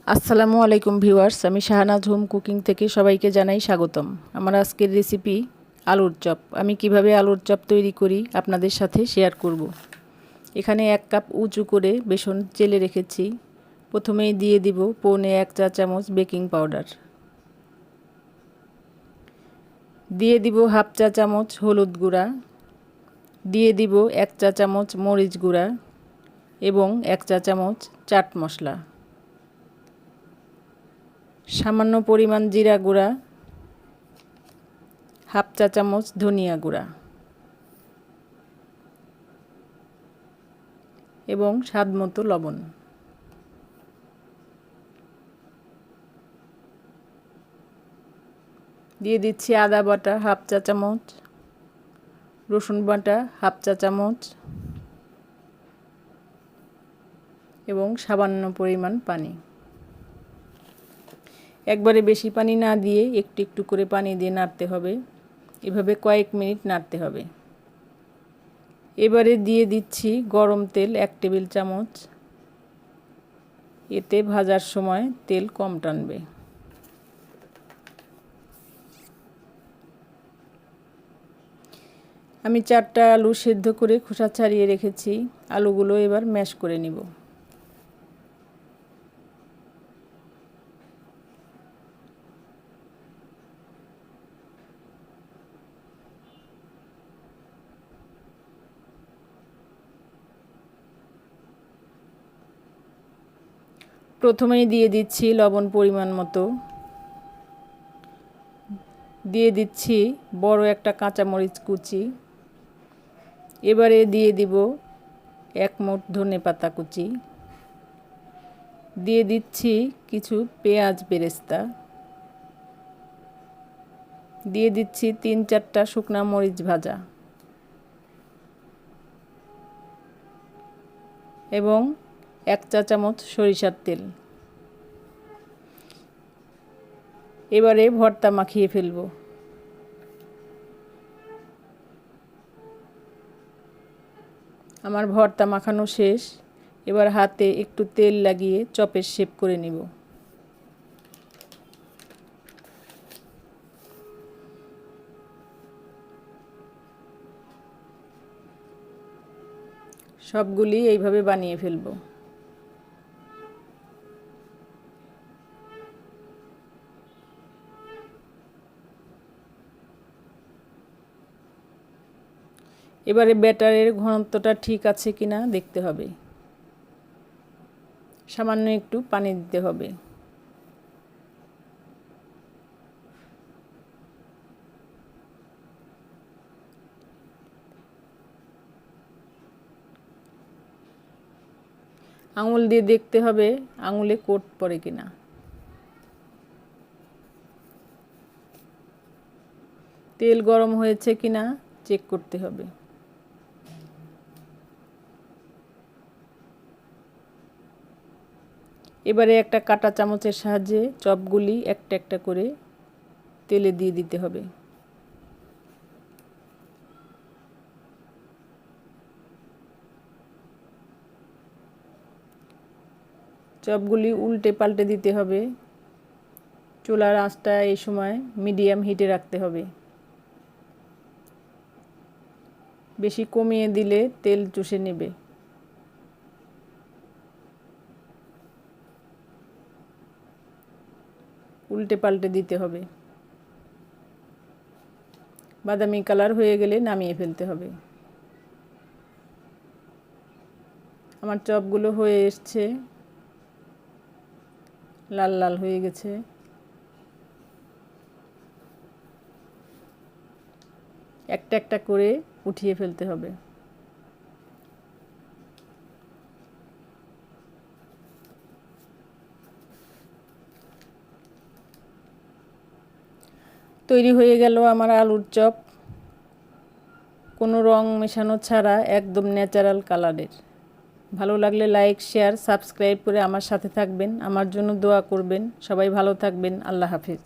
আসসালামু আলাইকুম ভিউয়ার্স, আমি শাহানাজ হোম কুকিং থেকে সবাইকে জানাই স্বাগতম। আমার আজকের রেসিপি আলুর চপ। আমি কিভাবে আলুর চপ তৈরি করি আপনাদের সাথে শেয়ার করব। এখানে 1 কাপ উঁচু করে বেসন চেলে রেখেছি। প্রথমেই দিয়ে দিব 1.25 চা চামচ বেকিং পাউডার, দিয়ে দিব 1/2 চা চামচ হলুদ গুঁড়া, দিয়ে দিব 1 চা চামচ মরিচ গুঁড়া এবং 1 চা চামচ চাট মশলা, সামান্য পরিমাণ জিরা গুঁড়া, 1/2 চা চামচ ধনিয়া গুঁড়া এবং স্বাদমতো লবণ। দিয়ে দিচ্ছি আদা বাটা 1/2 চা চামচ, রসুন বাটা 1/2 চা চামচ এবং সামান্য পরিমাণ পানি। একবারে বেশি পানি না দিয়ে একটু একটু করে পানি দিয়ে নাড়তে হবে। এভাবে কয়েক মিনিট নাড়তে হবে। এবারে দিয়ে দিচ্ছি গরম তেল 1 টেবিল চামচ। এতে ভাজার সময় তেল কম টানবে। আমি 4টা আলু সেদ্ধ করে খোসা ছাড়িয়ে রেখেছি। আলুগুলো এবার ম্যাশ করে নিব। প্রথমেই দিয়ে দিচ্ছি লবণ পরিমাণ মতো, দিয়ে দিচ্ছি বড় একটা কাঁচামরিচ কুচি, এবারে দিয়ে দিব 1 মুঠ ধনেপাতা কুচি, দিয়ে দিচ্ছি কিছু পেঁয়াজ বেরেস্তা, দিয়ে দিচ্ছি 3-4টা শুকনা মরিচ ভাজা এবং 1 চা চামচ সরিষার তেল। এবারে ভর্তা মাখিয়ে ফেলব। আমার ভর্তা মাখানো শেষ। এবার হাতে একটু তেল লাগিয়ে চপের শেপ করে নিব। সবগুলি এইভাবে বানিয়ে ফেলব। এবারে ব্যাটারের ঘনত্বটা ঠিক আছে কিনা দেখতে হবে। সামান্য একটু পানি দিতে হবে। আঙুল দিয়ে দেখতে হবে আঙুলে কোট পড়ে কিনা। তেল গরম হয়েছে কিনা চেক করতে হবে। এবারে একটা কাঁটা চামচের সাহায্যে চপগুলি একটা একটা করে তেলে দিয়ে দিতে হবে। চপগুলি উল্টে পাল্টে দিতে হবে। চুলার আঁচটা এই সময় মিডিয়াম হিটে রাখতে হবে। বেশি কমিয়ে দিলে তেল চুষে নেবে। উল্টে পাল্টে দিতে হবে। বাদামি কালার হয়ে গেলে নামিয়ে ফেলতে হবে। আমার চপগুলো হয়ে এসছে, লাল লাল হয়ে গেছে। একটা একটা করে উঠিয়ে ফেলতে হবে। তৈরি হয়ে গেল আমার আলুর চপ, কোনো রং মেশানো ছাড়া একদম ন্যাচারাল কালারের। ভালো লাগলে লাইক, শেয়ার, সাবস্ক্রাইব করে আমার সাথে থাকবেন। আমার জন্য দোয়া করবেন। সবাই ভালো থাকবেন। আল্লাহ হাফেজ।